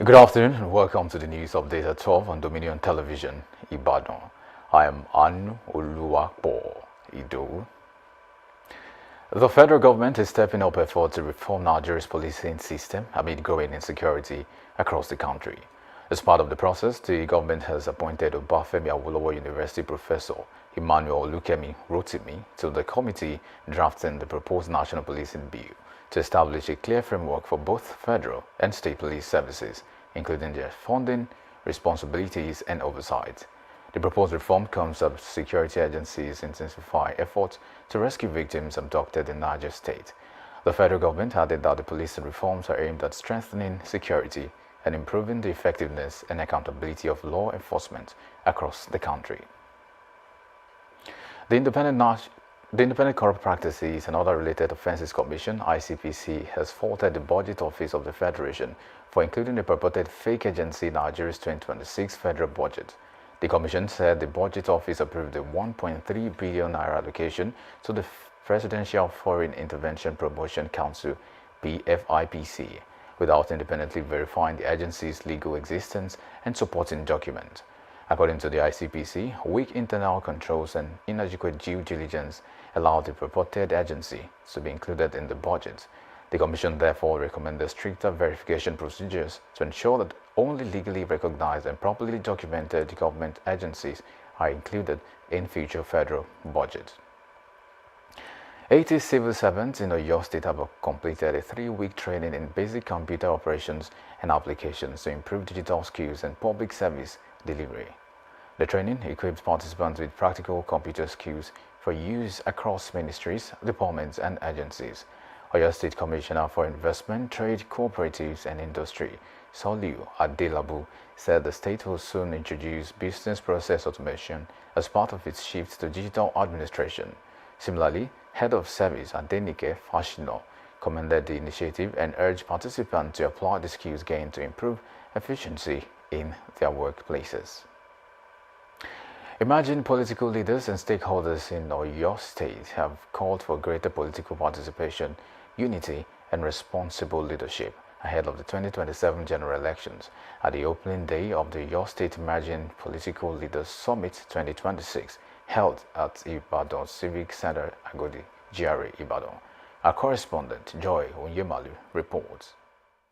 Good afternoon and welcome to the news update at 12 on Dominion Television, Ibadan. I am Anu Oluwapo Idowu. The federal government is stepping up efforts to reform Nigeria's policing system amid growing insecurity across the country. As part of the process, the government has appointed Obafemi Awolowo University Professor Emmanuel Olukemi Rotimi to the committee drafting the proposed National Policing Bill to establish a clear framework for both federal and state police services, including their funding, responsibilities, and oversight. The proposed reform comes as security agencies intensify efforts to rescue victims abducted in Niger State. The federal government added that the policing reforms are aimed at strengthening security and improving the effectiveness and accountability of law enforcement across the country. The Independent Corrupt Practices and Other Related Offences Commission, ICPC, has faulted the Budget Office of the Federation for including the purported fake agency in Nigeria's 2026 federal budget. The Commission said the Budget Office approved the 1.3 billion naira allocation to the Presidential Foreign Intervention Promotion Council, PFIPC, without independently verifying the agency's legal existence and supporting documents. According to the ICPC, weak internal controls and inadequate due diligence allowed the purported agency to be included in the budget. The Commission therefore recommended stricter verification procedures to ensure that only legally recognized and properly documented government agencies are included in future federal budgets. 80 civil servants in Oyo State have completed a 3-week training in basic computer operations and applications to improve digital skills and public service delivery. The training equips participants with practical computer skills for use across ministries, departments, and agencies. Oyo State Commissioner for Investment, Trade, Cooperatives, and Industry, Soliu Adelabu, said the state will soon introduce business process automation as part of its shift to digital administration. Similarly, Head of Service Adenike Fashino commended the initiative and urged participants to apply the skills gained to improve efficiency in their workplaces. Emerging political leaders and stakeholders in Oyo State have called for greater political participation, unity, and responsible leadership ahead of the 2027 general elections at the opening day of the Oyo State Emerging Political Leaders Summit 2026 held at Ibadan Civic Center, Agodi, GRA, Ibadan. Our correspondent, Joy Onyemalu, reports.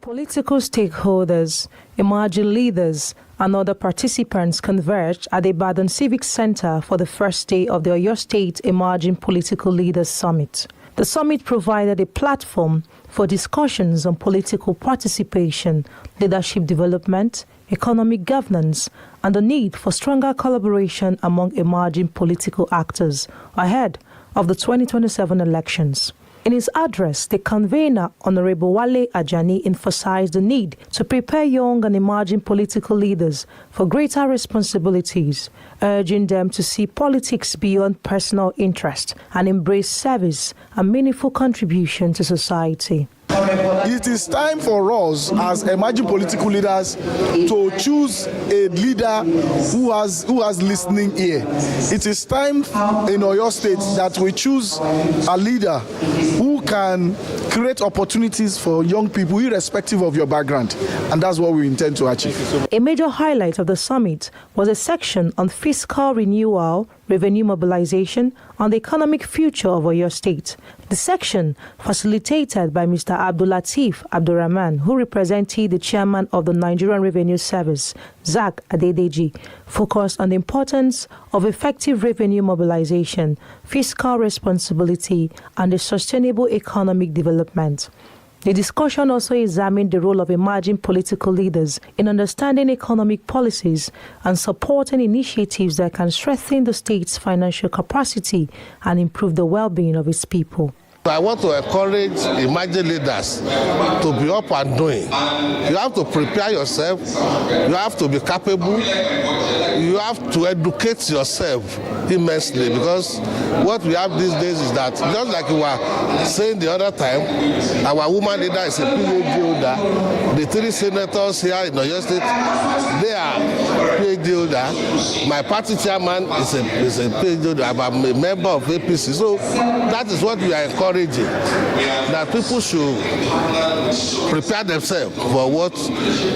Political stakeholders, emerging leaders, and other participants converged at the Ibadan Civic Center for the first day of the Oyo State Emerging Political Leaders Summit. The summit provided a platform for discussions on political participation, leadership development, economic governance, and the need for stronger collaboration among emerging political actors ahead of the 2027 elections. In his address, the convener, Honorable Wale Ajani, emphasized the need to prepare young and emerging political leaders for greater responsibilities, urging them to see politics beyond personal interest and embrace service and meaningful contribution to society. It is time for us as emerging political leaders to choose a leader who has listening ear. It is time in Oyo State that we choose a leader who can create opportunities for young people irrespective of your background, and that's what we intend to achieve. A major highlight of the summit was a section on fiscal renewal, revenue mobilization, and the economic future of Oyo State. The section, facilitated by Mr. Abdulateef Abdurrahman, who represented the chairman of the Nigerian Revenue Service, Zak Adedeji, focused on the importance of effective revenue mobilization, fiscal responsibility, and the sustainable economic development. The discussion also examined the role of emerging political leaders in understanding economic policies and supporting initiatives that can strengthen the state's financial capacity and improve the well-being of its people. I want to encourage emerging leaders to be up and doing. You have to prepare yourself, you have to be capable, you have to educate yourself immensely, because what we have these days is that, just like we were saying the other time, our woman leader is a PhD holder. The 3 senators here in Oyo State, they are PhD holder. My party chairman is a PhD holder. I'm a member of APC. So that is what we are encouraging, that people should prepare themselves for what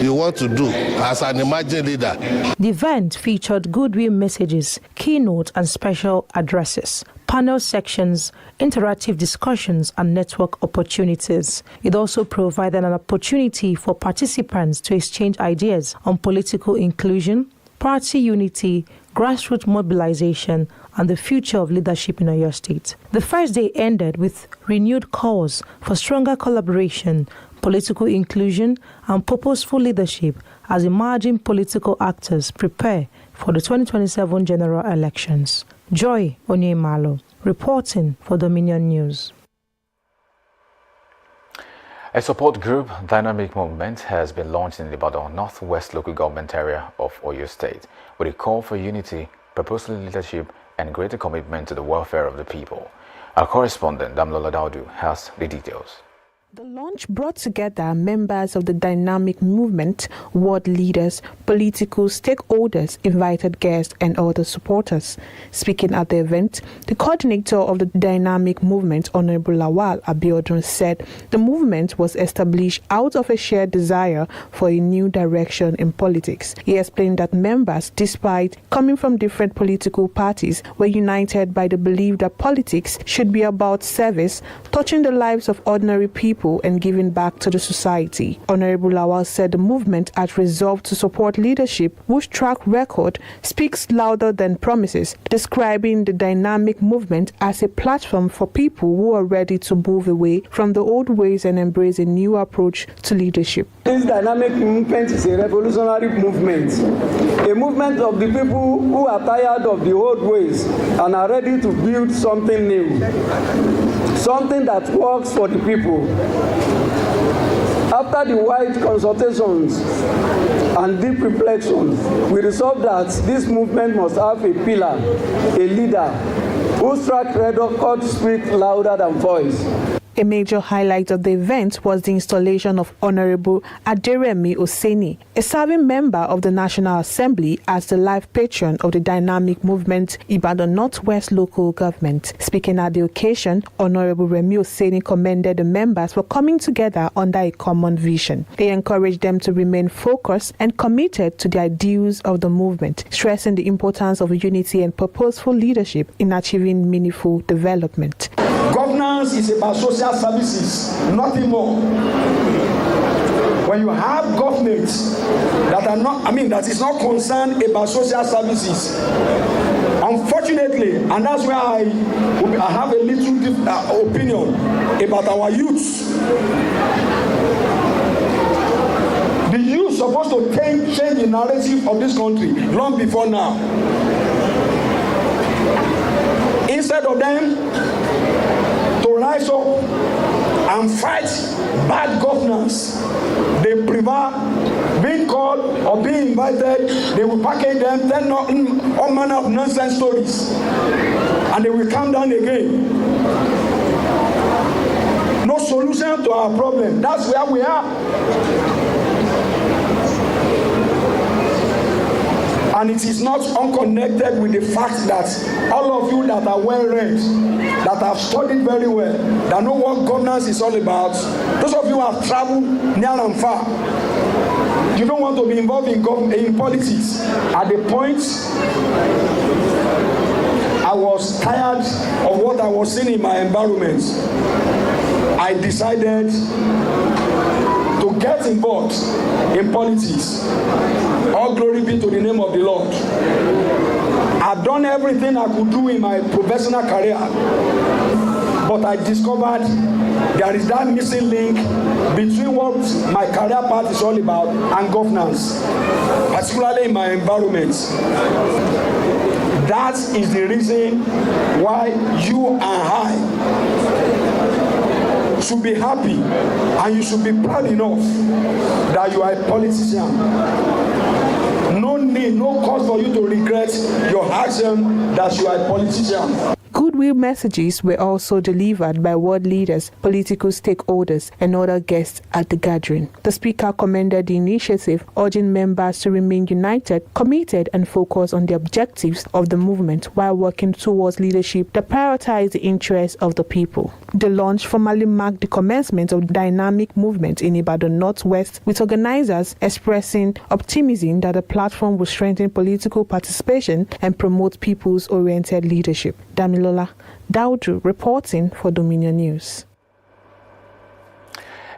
you want to do as an emerging leader. The event featured goodwill messages, keynote and special addresses, panel sections, interactive discussions and network opportunities. It also provided an opportunity for participants to exchange ideas on political inclusion, party unity, grassroots mobilization, and the future of leadership in Oyo State. The first day ended with renewed calls for stronger collaboration, political inclusion, and purposeful leadership as emerging political actors prepare for the 2027 general elections. Joy Onyemalo, reporting for Dominion News. A support group, Dynamic Movement, has been launched in the Ibadan Northwest local government area of Oyo State with a call for unity, purposeful leadership, and greater commitment to the welfare of the people. Our correspondent, Damlola Daudu, has the details. The launch brought together members of the Dynamic Movement, ward leaders, political stakeholders, invited guests, and other supporters. Speaking at the event, the coordinator of the Dynamic Movement, Honorable Lawal Abiodun, said the movement was established out of a shared desire for a new direction in politics. He explained that members, despite coming from different political parties, were united by the belief that politics should be about service, touching the lives of ordinary people and giving back to the society. Honorable Lawal said the movement had resolved to support leadership whose track record speaks louder than promises, describing the Dynamic Movement as a platform for people who are ready to move away from the old ways and embrace a new approach to leadership. This Dynamic Movement is a revolutionary movement, a movement of the people who are tired of the old ways and are ready to build something new, something that works for the people. After the wide consultations and deep reflection, we resolved that this movement must have a pillar, a leader, whose track record speaks louder than voice. A major highlight of the event was the installation of Honorable Aderemi Oseni, a serving member of the National Assembly, as the life patron of the Dynamic Movement Ibadan Northwest local government. Speaking at the occasion, Honorable Remi Oseni commended the members for coming together under a common vision. He encouraged them to remain focused and committed to the ideals of the movement, stressing the importance of unity and purposeful leadership in achieving meaningful development. Governance is about social services, nothing more. When you have governments that are not, that is not concerned about social services, unfortunately, and that's where I have a little opinion about our youths. The youth supposed to change the narrative of this country long before now. Instead of them to rise up and fight bad governance, they prefer being called or being invited. They will package them, tell all manner of nonsense stories, and they will come down again. No solution to our problem. That's where we are. And it is not unconnected with the fact that all of you that are well read, that have studied very well, that know what governance is all about, those of you who have traveled near and far, you don't want to be involved in politics. At the point I was tired of what I was seeing in my environment, I decided to get involved in politics. All glory be to the name of the Lord. I've done everything I could do in my professional career, but I discovered there is that missing link between what my career path is all about and governance, particularly in my environment. That is the reason why you and I should be happy and you should be proud enough that you are a politician. No need, no cause for you to regret your action that you are a politician. Goodwill goodwill messages were also delivered by world leaders, political stakeholders, and other guests at the gathering. The speaker commended the initiative, urging members to remain united, committed, and focused on the objectives of the movement while working towards leadership that prioritize the interests of the people. The launch formally marked the commencement of the dynamic movement in Ibadan Northwest, with organizers expressing optimism that the platform will strengthen political participation and promote people's-oriented leadership. Damilola Daudu reporting for Dominion News.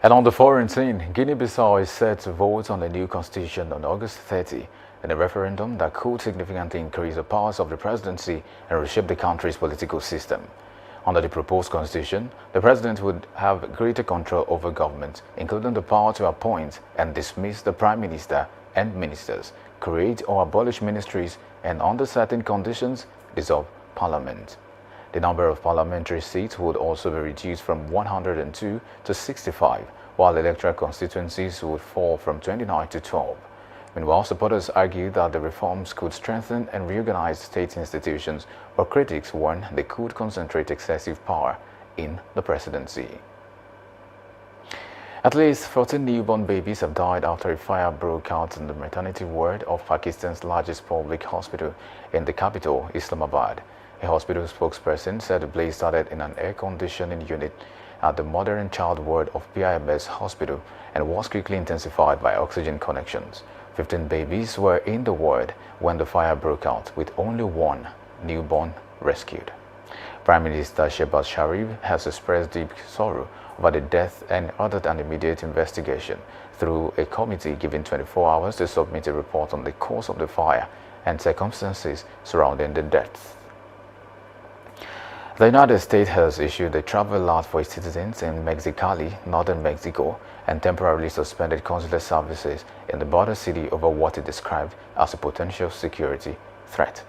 And on the foreign scene, Guinea-Bissau is set to vote on a new constitution on August 30 in a referendum that could significantly increase the powers of the presidency and reshape the country's political system. Under the proposed constitution, the president would have greater control over government, including the power to appoint and dismiss the prime minister and ministers, create or abolish ministries, and under certain conditions, dissolve parliament. The number of parliamentary seats would also be reduced from 102 to 65, while electoral constituencies would fall from 29 to 12. Meanwhile, supporters argue that the reforms could strengthen and reorganize state institutions, while critics warn they could concentrate excessive power in the presidency. At least 14 newborn babies have died after a fire broke out in the maternity ward of Pakistan's largest public hospital in the capital, Islamabad. A hospital spokesperson said the blaze started in an air conditioning unit at the Mother and Child ward of PIMS Hospital and was quickly intensified by oxygen connections. 15 babies were in the ward when the fire broke out, with only one newborn rescued. Prime Minister Shehbaz Sharif has expressed deep sorrow over the death and ordered an immediate investigation through a committee given 24 hours to submit a report on the cause of the fire and circumstances surrounding the deaths. The United States has issued a travel alert for its citizens in Mexicali, northern Mexico, and temporarily suspended consular services in the border city over what it described as a potential security threat.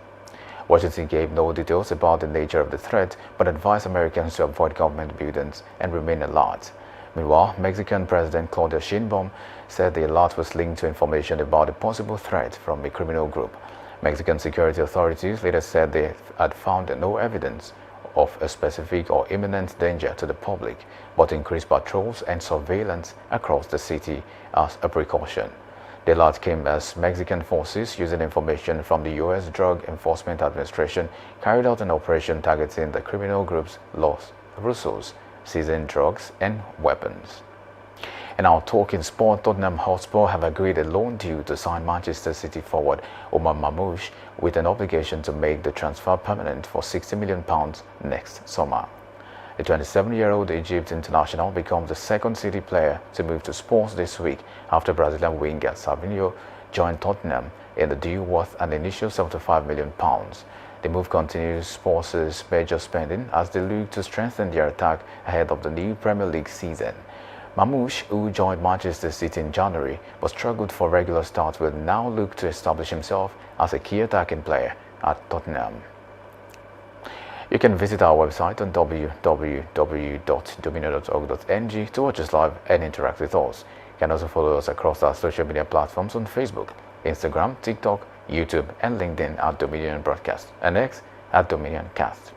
Washington gave no details about the nature of the threat, but advised Americans to avoid government buildings and remain alert. Meanwhile, Mexican President Claudia Sheinbaum said the alert was linked to information about a possible threat from a criminal group. Mexican security authorities later said they had found no evidence of a specific or imminent danger to the public, but increased patrols and surveillance across the city as a precaution. The alert came as Mexican forces, using information from the U.S. Drug Enforcement Administration, carried out an operation targeting the criminal groups Los Russos, seizing drugs and weapons. And our talk in sport, Tottenham Hotspur have agreed a loan deal to sign Manchester City forward Omar Mamouche with an obligation to make the transfer permanent for £60 million next summer. The 27-year-old Egypt international becomes the second City player to move to Spurs this week after Brazilian winger Savinho joined Tottenham in the deal worth an initial £75 million. The move continues Spurs' major spending as they look to strengthen their attack ahead of the new Premier League season. Mamouche, who joined Manchester City in January but struggled for regular starts, will now look to establish himself as a key attacking player at Tottenham. You can visit our website on www.dominion.org.ng to watch us live and interact with us. You can also follow us across our social media platforms on Facebook, Instagram, TikTok, YouTube, and LinkedIn at Dominion Broadcast, and X at Dominion Cast.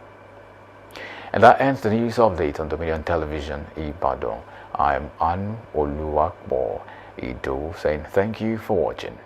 And that ends the news update on Dominion Television, Ibadan. I am Anu Oluwakbo Ido saying thank you for watching.